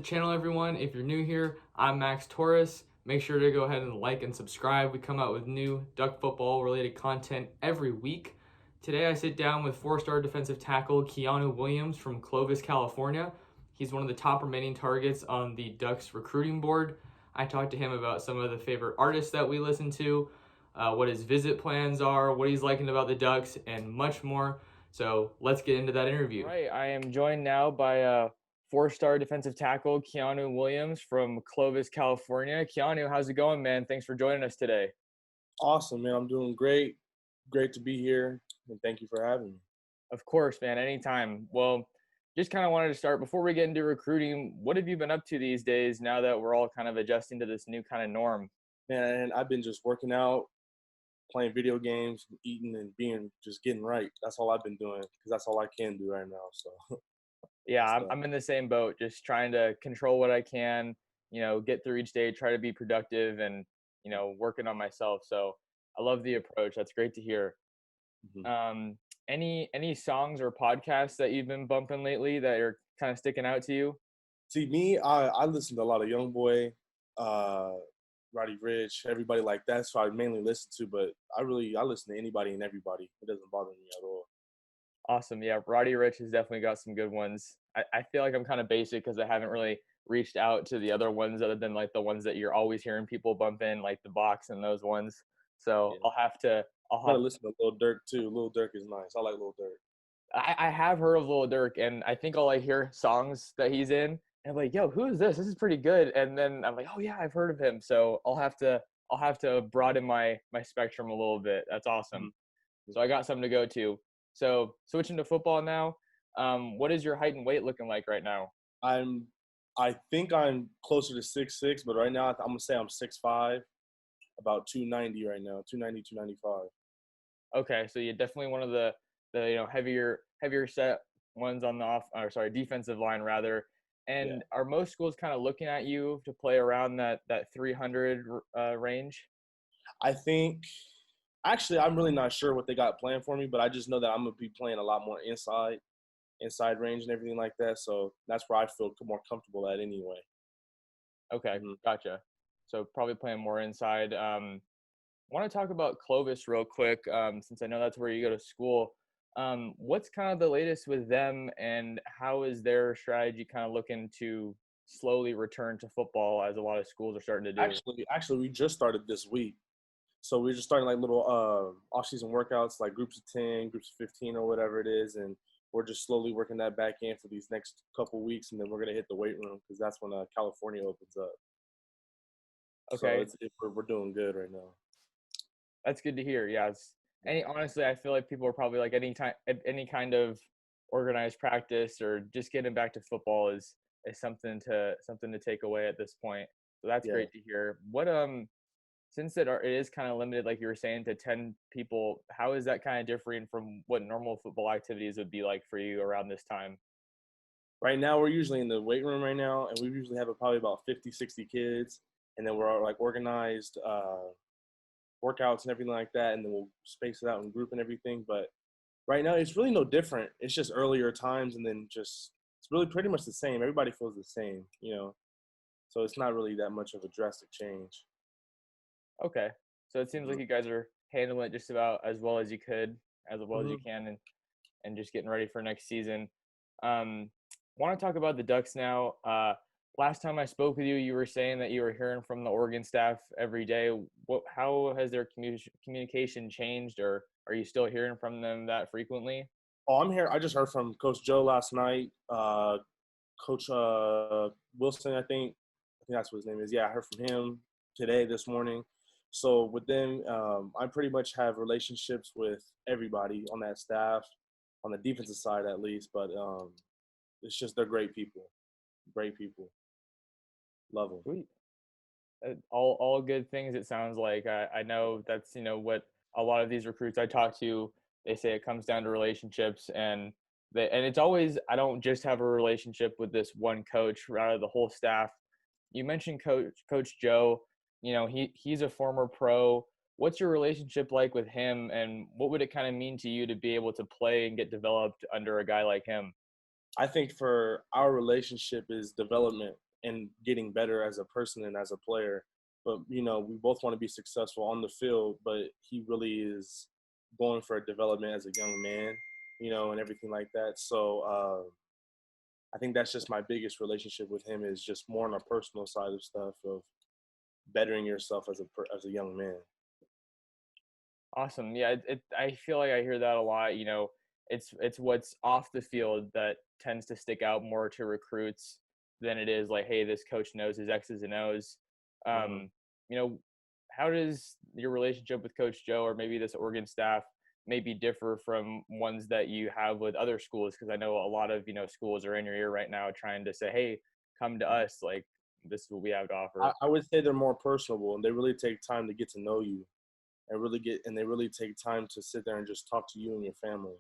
channel, everyone. If you're new here, I'm Max Torres. Make sure to go ahead and like and subscribe. We come out with new Duck football related content every week. Today I sit down with four-star defensive tackle Keanu Williams from Clovis, California. He's one of the top remaining targets on the Ducks recruiting board. I talked to him about some of the favorite artists that we listen to, what his visit plans are, what he's liking about the Ducks, and much more. So let's get into that interview. Right, I am joined now by four-star defensive tackle Keanu Williams from Clovis, California. Keanu, how's it going, man? Thanks for joining us today. Awesome, man. I'm doing great. Great to be here, and thank you for having me. Of course, man. Anytime. Well, just kind of wanted to start before we get into recruiting. What have you been up to these days now that we're all kind of adjusting to this new kind of norm? Man, I've been just working out, playing video games, eating, and just getting right. That's all I've been doing because that's all I can do right now. So. Yeah, I'm in the same boat, just trying to control what I can, get through each day, try to be productive and, working on myself. So I love the approach. That's great to hear. Mm-hmm. Any songs or podcasts that you've been bumping lately that are kind of sticking out to you? See, me, I listen to a lot of YoungBoy, Roddy Ricch, everybody like that. So I mainly listen to, but I listen to anybody and everybody. It doesn't bother me at all. Awesome. Yeah, Roddy Ricch has definitely got some good ones. I feel like I'm kind of basic because I haven't really reached out to the other ones other than like the ones that you're always hearing people bump in, like the Box and those ones. So yeah. I'll have to listen to Lil Durk too. Lil Durk is nice. I like Lil Durk. I have heard of Lil Durk, and I think I'll hear songs that he's in, and I'm like, yo, who is this? This is pretty good. And then I'm like, oh yeah, I've heard of him. So I'll have to broaden my spectrum a little bit. That's awesome. Mm-hmm. So I got something to go to. So switching to football now, what is your height and weight looking like right now? I think I'm closer to 6'6", but right now I'm gonna say I'm 6'5", about 290 right now, 290, 295. Okay, so you're definitely one of the heavier set ones on the defensive line rather. And Are most schools kind of looking at you to play around that 300 range? I think. Actually, I'm really not sure what they got planned for me, but I just know that I'm going to be playing a lot more inside range and everything like that. So that's where I feel more comfortable at anyway. Okay, Gotcha. So probably playing more inside. I want to talk about Clovis real quick, since I know that's where you go to school. What's kind of the latest with them, and how is their strategy kind of looking to slowly return to football as a lot of schools are starting to do? Actually, we just started this week. So we're just starting like little off-season workouts, like groups of 10, groups of 15 or whatever it is. And we're just slowly working that back in for these next couple weeks. And then we're going to hit the weight room because that's when California opens up. Okay. So we're doing good right now. That's good to hear. Yeah. Honestly, I feel like people are probably like any kind of organized practice or just getting back to football is something to take away at this point. So that's great to hear. What, since it is kind of limited, like you were saying, to 10 people, how is that kind of differing from what normal football activities would be like for you around this time? Right now, we're usually in the weight room right now, and we usually have probably about 50, 60 kids. And then we're like organized workouts and everything like that, and then we'll space it out in group and everything. But right now, it's really no different. It's just earlier times, and then it's really pretty much the same. Everybody feels the same, So it's not really that much of a drastic change. Okay. So it seems like you guys are handling it just about as well as you could, as well as you can, and just getting ready for next season. Want to talk about the Ducks now. Last time I spoke with you, you were saying that you were hearing from the Oregon staff every day. How has their communication changed, or are you still hearing from them that frequently? Oh, I'm here. I just heard from Coach Joe last night. Coach Wilson, I think that's what his name is. Yeah, I heard from him this morning. So with them, I pretty much have relationships with everybody on that staff, on the defensive side at least. But it's just they're great people. Great people. Love them. Sweet. All good things, it sounds like. I know that's, what a lot of these recruits I talk to, they say it comes down to relationships. And it's always, I don't just have a relationship with this one coach, rather the whole staff. You mentioned Coach Joe. He's a former pro. What's your relationship like with him, and what would it kind of mean to you to be able to play and get developed under a guy like him? I think for our relationship is development. and getting better as a person and as a player. But, we both want to be successful on the field, but he really is going for a development as a young man, and everything like that. So I think that's just my biggest relationship with him, is just more on a personal side of stuff, of bettering yourself as a young man. Awesome. Yeah, I feel like I hear that a lot. It's what's off the field that tends to stick out more to recruits than it is like, hey, this coach knows his X's and O's. Mm-hmm. You know, how does your relationship with Coach Joe, or maybe this Oregon staff, maybe differ from ones that you have with other schools? Because I know a lot of schools are in your ear right now trying to say, hey, come to us. Like, this is what we have to offer. I would say they're more personable, and they really take time to get to know you, and they really take time to sit there and just talk to you and your family.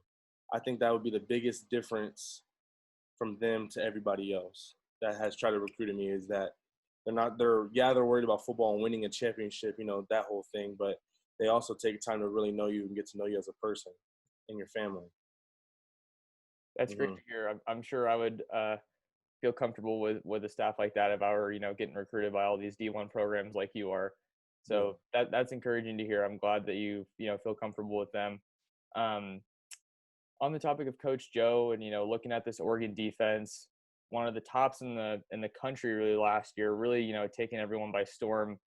I think that would be the biggest difference from them to everybody else that has tried to recruit me, is that they're worried about football and winning a championship, that whole thing, but they also take time to really know you and get to know you as a person and your family. That's great to hear. I'm sure I would feel comfortable with a staff like that if I were, getting recruited by all these D1 programs like you are. So that's encouraging to hear. I'm glad that you feel comfortable with them. On the topic of Coach Joe and looking at this Oregon defense, one of the tops in the country really last year, really taking everyone by storm.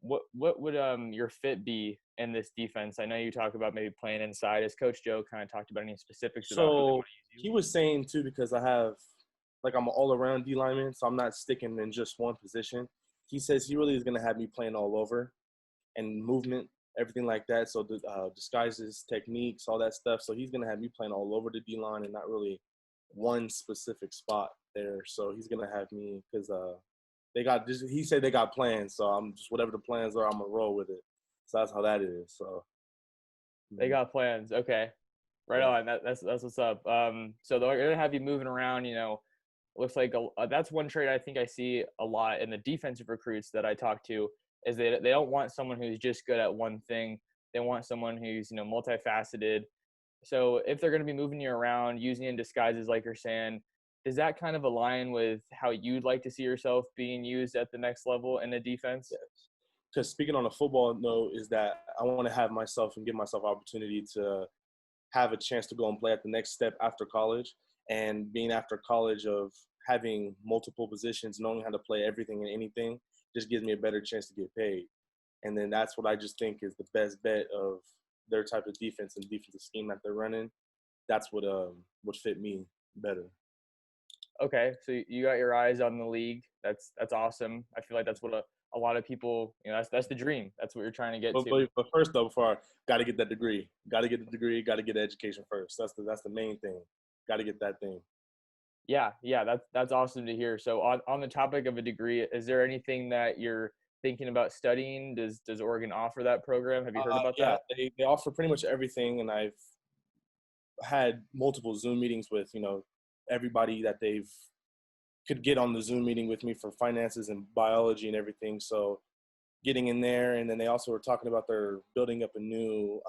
What would your fit be in this defense? I know you talk about maybe playing inside. Has Coach Joe kind of talked about any specifics about how they want to use you? He was saying too, because I'm an all-around D lineman, so I'm not sticking in just one position. He says he really is going to have me playing all over, and movement, everything like that. So the disguises, techniques, all that stuff. So he's going to have me playing all over the D line and not really one specific spot there. So he's going to have me, because he said they got plans. So I'm just, whatever the plans are, I'm going to roll with it. So that's how that is. So they got plans. Okay. Right on. That's what's up. So they're going to have you moving around, looks like that's one trait I think I see a lot in the defensive recruits that I talk to, is they don't want someone who's just good at one thing. They want someone who's, multifaceted. So if they're going to be moving you around, using you in disguises like you're saying, does that kind of align with how you'd like to see yourself being used at the next level in the defense? yes. Because speaking on a football note, is that I want to have myself and give myself opportunity to have a chance to go and play at the next step after college. And being after college, of having multiple positions, knowing how to play everything and anything, just gives me a better chance to get paid. And then that's what I just think is the best bet of their type of defense and defensive scheme that they're running. That's what would fit me better. Okay, so you got your eyes on the league. That's awesome. I feel like that's what a lot of people, that's the dream. That's what you're trying to get to. But first though, before I got to get that degree, got to get the degree, got to get the education first. That's the main thing. Got to get that thing. Yeah, that's awesome to hear. So on the topic of a degree, is there anything that you're thinking about studying? Does Oregon offer that program? Have you heard about that? Yeah, they offer pretty much everything, and I've had multiple Zoom meetings with everybody that they've could get on the Zoom meeting with me for finances and biology and everything. So getting in there, and then they also were talking about they're building up a new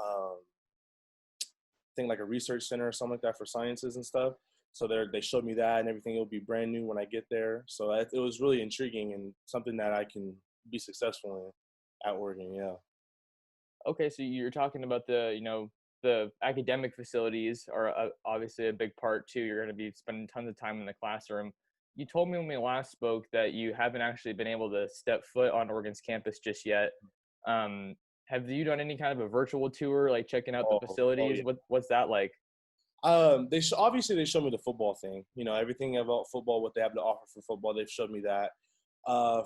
thing, like a research center or something like that for sciences and stuff. So they showed me that and everything. It'll be brand new when I get there. So it was really intriguing and something that I can be successful in at Oregon. Yeah. Okay, so you're talking about the academic facilities are obviously a big part too. You're going to be spending tons of time in the classroom. You told me when we last spoke that you haven't actually been able to step foot on Oregon's campus just yet. Have you done any kind of a virtual tour, like checking out the facilities? Yeah. What's that like? Obviously they showed me the football thing, everything about football, what they have to offer for football. They've showed me that.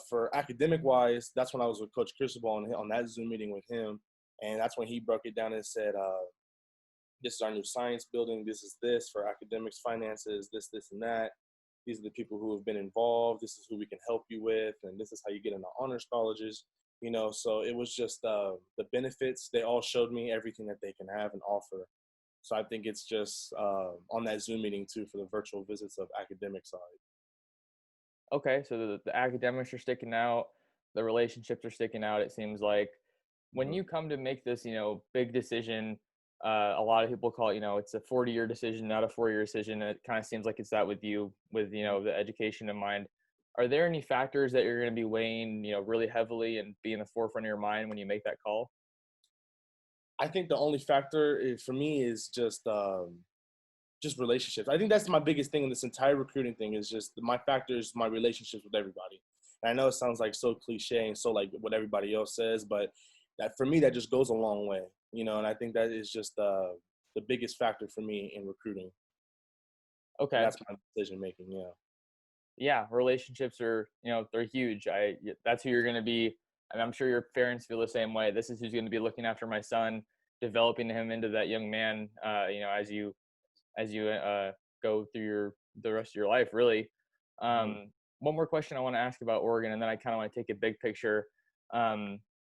For academic wise, that's when I was with Coach Cristobal on that Zoom meeting with him. And that's when he broke it down and said, this is our new science building. This is this for academics, finances, this, and that. These are the people who have been involved. This is who we can help you with. And this is how you get into honors colleges, So it was just the benefits. They all showed me everything that they can have and offer. So I think it's just on that Zoom meeting too for the virtual visits of academic side. Okay, so the academics are sticking out, the relationships are sticking out. It seems like when you come to make this, big decision, a lot of people call it, it's a 40-year decision, not a 4-year decision. And it kind of seems like it's that with you, with, the education in mind. Are there any factors that you're going to be weighing, really heavily and be in the forefront of your mind when you make that call? I think the only factor for me is just relationships. I think that's my biggest thing in this entire recruiting thing is just my factors, my relationships with everybody. And I know it sounds like so cliche and so like what everybody else says, but that for me, that just goes a long way, and I think that is just the biggest factor for me in recruiting. And Okay. that's my decision making. Yeah. Yeah, relationships are, they're huge. That's who you're going to be. And I'm sure your parents feel the same way. This is who's going to be looking after my son, developing him into that young man, as you go through the rest of your life, really. Mhm. One more question I want to ask about Oregon, and then I kind of want to take a big picture.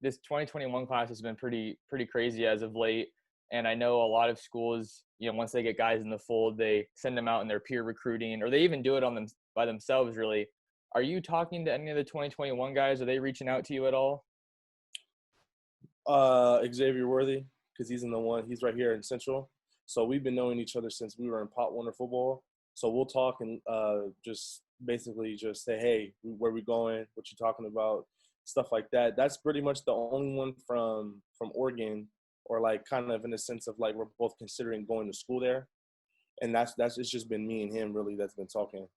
This 2021 class has been pretty crazy as of late, and I know a lot of schools, once they get guys in the fold, they send them out in their peer recruiting, or they even do it on them by themselves. Really, are you talking to any of the 2021 guys? Are they reaching out to you at all? Xavier Worthy, because he's right here in Central. So we've been knowing each other since we were in Pop Warner football. So we'll talk and just basically just say, hey, where we going? What you talking about? Stuff like that. That's pretty much the only one from Oregon, or like kind of in a sense of like we're both considering going to school there. And that's it's just been me and him really that's been talking.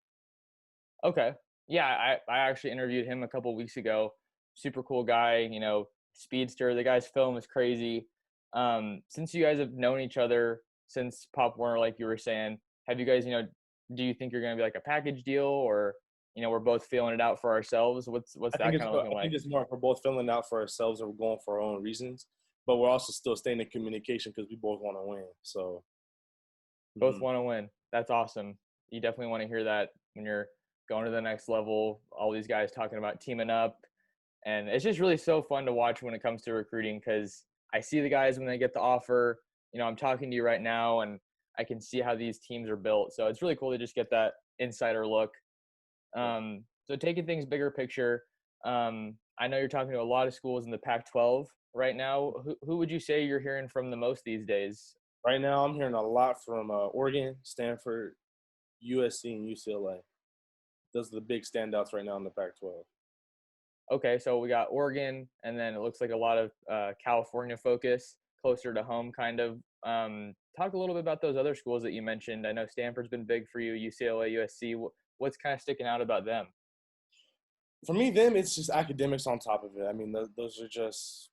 Okay. Yeah, I actually interviewed him a couple weeks ago. Super cool guy, speedster. The guy's film is crazy. Since you guys have known each other since Pop Warner, like you were saying, have you guys, do you think you're going to be like a package deal, or, we're both feeling it out for ourselves? What's that kind of looking I think like? it's more if we're both filling out for ourselves or we're going for our own reasons, but we're also still staying in communication because we both want to win. So. Both Mhm. want to win. That's awesome. You definitely want to hear that when you're going to the next level. All these guys talking about teaming up. And it's just really so fun to watch when it comes to recruiting, because I see the guys when they get the offer. I'm talking to you right now, and I can see how these teams are built. So it's really cool to just get that insider look. So taking things bigger picture, I know you're talking to a lot of schools in the Pac-12 right now. Who would you say you're hearing from the most these days? Right now, I'm hearing a lot from Oregon, Stanford, USC, and UCLA. Those are the big standouts right now in the Pac-12. Okay, so we got Oregon, and then it looks like a lot of California focus, closer to home, kind of. Talk a little bit about those other schools that you mentioned. I know Stanford's been big for you, UCLA, USC. What's kind of sticking out about them? For me, them, it's just academics on top of it. I mean, those are just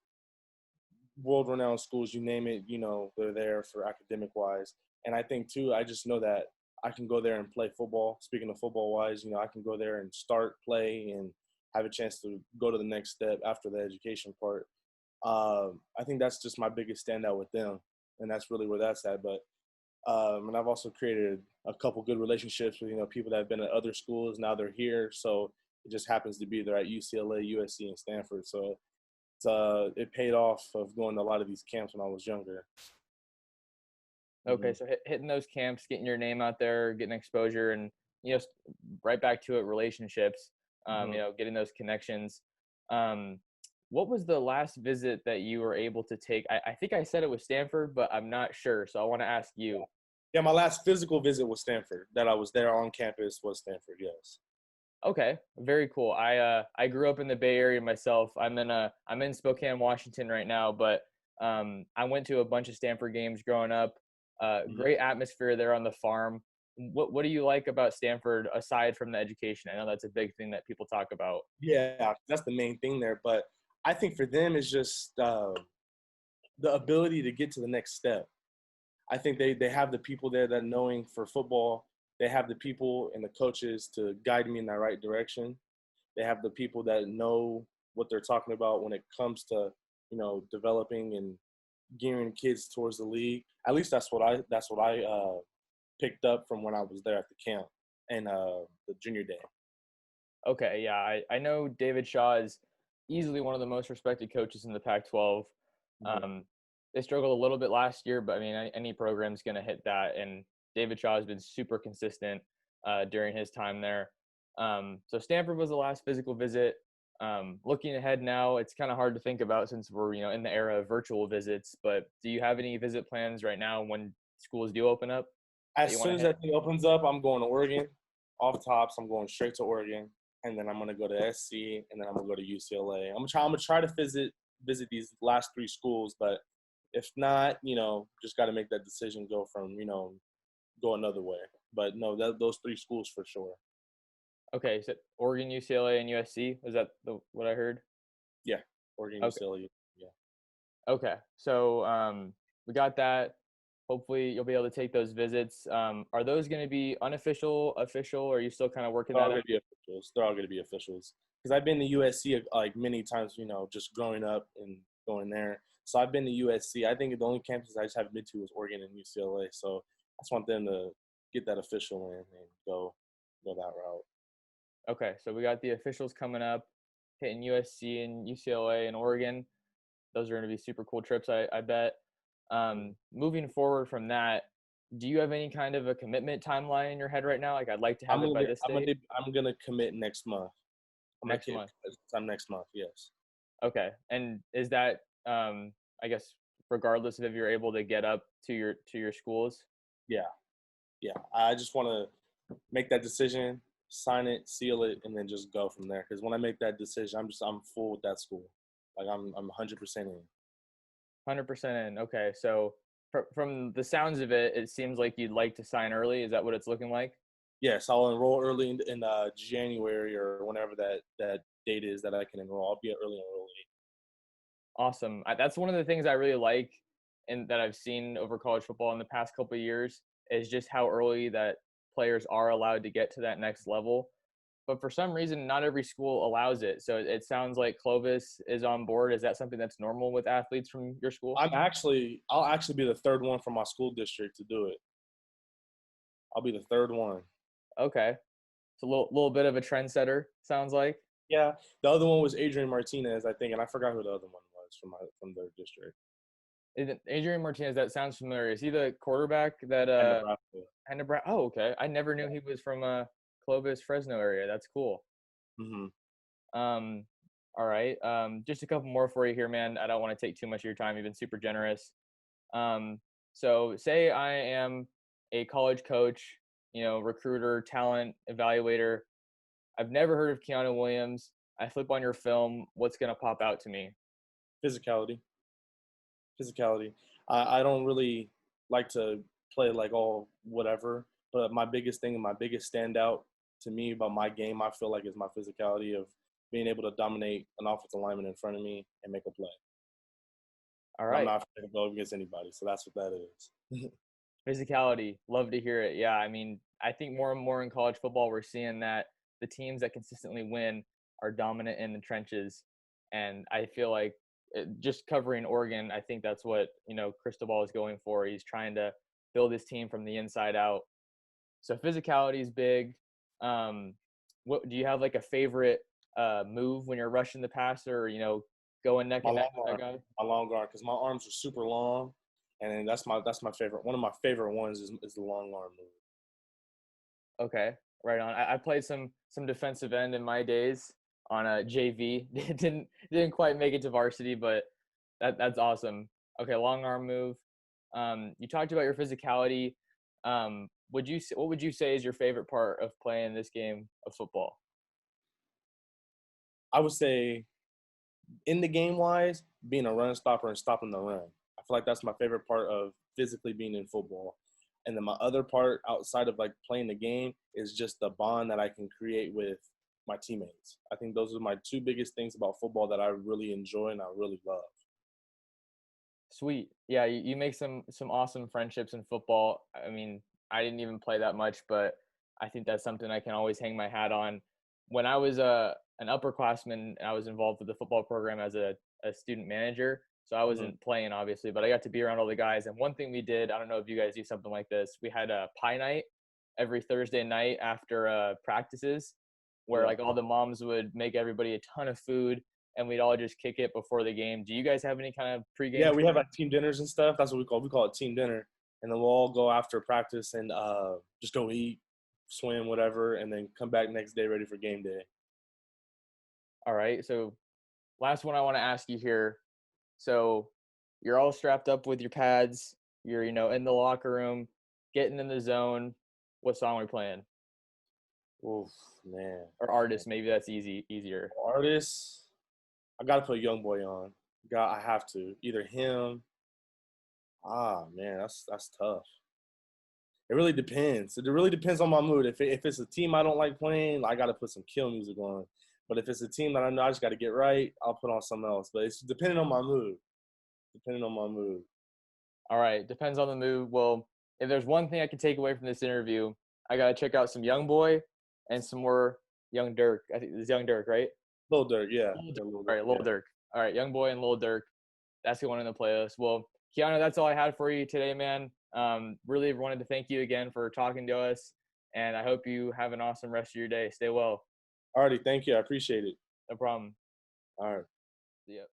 world-renowned schools. You name it, they're there for academic-wise. And I think, too, I just know that I can go there and play football. Speaking of football-wise, I can go there and start, play, and have a chance to go to the next step after the education part. I think that's just my biggest standout with them, and that's really where that's at. But and I've also created a couple good relationships with people that have been at other schools. Now they're here, so it just happens to be they're at UCLA, USC, and Stanford. So it paid off of going to a lot of these camps when I was younger. Okay, Hmm. so hitting those camps, getting your name out there, getting exposure, and you know, s- right back to it, relationships. Hmm. Getting those connections. Um, what was the last visit that you were able to take? I think I said it was Stanford, but I'm not sure, so I want to ask you. Yeah, my last physical visit was Stanford. That I was there on campus was Stanford. Yes. Okay, very cool. I grew up in the Bay Area myself. I'm in Spokane, Washington right now, but I went to a bunch of Stanford games growing up. Mhm. Great atmosphere there on the farm. What do you like about Stanford aside from the education? I know that's a big thing that people talk about. Yeah, that's the main thing there. But I think for them it's just the ability to get to the next step. I think they have the people there that knowing for football. They have the people and the coaches to guide me in that right direction. They have the people that know what they're talking about when it comes to developing and gearing kids towards the league. At least that's what I picked up from when I was there at the camp and the junior day. Okay, yeah, I know David Shaw is easily one of the most respected coaches in the Pac-12. Mhm. Um, they struggled a little bit last year, but I mean, any program's going to hit that. And David Shaw has been super consistent during his time there. So Stanford was the last physical visit. Looking ahead now, it's kind of hard to think about since we're in the era of virtual visits. But do you have any visit plans right now when schools do open up that you As want soon to as hit? that thing opens up, I'm going to Oregon. Off tops, I'm going straight to Oregon. and then I'm gonna go to SC, and then I'm gonna go to UCLA. I'm gonna try to visit these last 3 schools, but if not, just got to make that decision. Go another way. But no, those 3 schools for sure. Okay, so Oregon, UCLA, and USC. Was that what I heard? Yeah, Oregon, Okay. UCLA. Yeah. Okay. So we got that. Hopefully you'll be able to take those visits. Are those going to be unofficial, official, or are you still kind of working They're all that gonna out? be officials. They're all gonna be officials. Because I've been to USC like many times, just growing up and going there. So I've been to USC. I think the only campus I just haven't been to was Oregon and UCLA. So I just want them to get that official in and go that route. Okay, so we got the officials coming up, hitting USC and UCLA and Oregon. Those are going to be super cool trips, I bet. Moving forward from that, do you have any kind of a commitment timeline in your head right now? Like, I'd like to have it by this date. I'm gonna commit next month. Next month. Sometime next month. Yes. Okay, and is that I guess regardless of if you're able to get up to your schools? Yeah. Yeah. I just want to make that decision, sign it, seal it, and then just go from there. Because when I make that decision, I'm full with that school. Like I'm 100% in. 100% in. Okay, so from the sounds of it, it seems like you'd like to sign early. Is that what it's looking like? Yes, I'll enroll early in January or whenever that date is that I can enroll. I'll be an early enrollee. Awesome. That's one of the things I really like and that I've seen over college football in the past couple of years is just how early that players are allowed to get to that next level. But for some reason, not every school allows it. So it sounds like Clovis is on board. Is that something that's normal with athletes from your school? I'll actually be the third one from my school district to do it. I'll be the third one. Okay. It's a little bit of a trendsetter, sounds like. Yeah, the other one was Adrian Martinez, I think, and I forgot who the other one was from their district. Adrian Martinez, that sounds familiar. Is he the quarterback that And Nebraska? Oh, okay. I never knew he was from Clovis, Fresno area. That's cool. Um, all right. Just a couple more for you here, man. I don't want to take too much of your time. You've been super generous. So say I am a college coach, recruiter, talent evaluator. I've never heard of Keanu Williams. I flip on your film. What's going to pop out to me? Physicality. I don't really like to play like all whatever, but my biggest thing and my biggest standout to me about my game, I feel like, is my physicality of being able to dominate an offensive lineman in front of me and make a play. All And I'm right. not afraid to go against anybody, so that's what that is. Physicality. Love to hear it. Yeah. I mean, I think more and more in college football, we're seeing that the teams that consistently win are dominant in the trenches. And I feel like just covering Oregon, I think that's what, Cristobal is going for. He's trying to build his team from the inside out. So physicality is big. What do you have like a favorite move when you're rushing the passer or, going neck and neck with that guy? My long arm, because my arms are super long, and that's my favorite. One of my favorite ones is the long arm move. Okay, right on. I played some defensive end in my days on a JV. didn't quite make it to varsity, but that's awesome. Okay, long arm move. You talked about your physicality. What would you say is your favorite part of playing this game of football? I would say, in the game wise, being a run stopper and stopping the run. I feel like that's my favorite part of physically being in football. And then my other part outside of like playing the game is just the bond that I can create with my teammates. I think those are my 2 biggest things about football that I really enjoy and I really love. Sweet. Yeah, you make some awesome friendships in football. I mean, I didn't even play that much, but I think that's something I can always hang my hat on. When I was an upperclassman, I was involved with the football program as a student manager. So I wasn't playing, obviously, but I got to be around all the guys. And one thing we did, I don't know if you guys do something like this, we had a pie night every Thursday night after practices where like all the moms would make everybody a ton of food and we'd all just kick it before the game. Do you guys have any kind of pregame? Yeah, we have like team dinners and stuff. That's what we call it team dinner. And then we'll all go after practice and just go eat, swim, whatever, and then come back next day ready for game day. All right. So last one I want to ask you here. So you're all strapped up with your pads. You're, in the locker room, getting in the zone. What song are we playing? Oof, man. Or artist, maybe that's easier. Artists, I gotta put Young Boy on. I have to. Either him. Ah, man, that's tough. It really depends. It really depends on my mood. If it's a team I don't like playing, I gotta put some kill music on. But if it's a team that I know I just gotta get right, I'll put on something else. But it's depending on my mood. Depending on my mood. All right, depends on the mood. Well, if there's one thing I can take away from this interview, I gotta check out some Young Boy and some more Young Dirk. I think it's Young Dirk, right? Lil Durk, yeah. Lil Durk. Yeah, Lil All Durk, right, Lil yeah. Durk. All right, Young Boy and Lil Durk. That's the one in the playlist. Well, Keanu, that's all I had for you today, man. Really wanted to thank you again for talking to us, and I hope you have an awesome rest of your day. Stay well. Alrighty, thank you. I appreciate it. No problem. All right. See ya.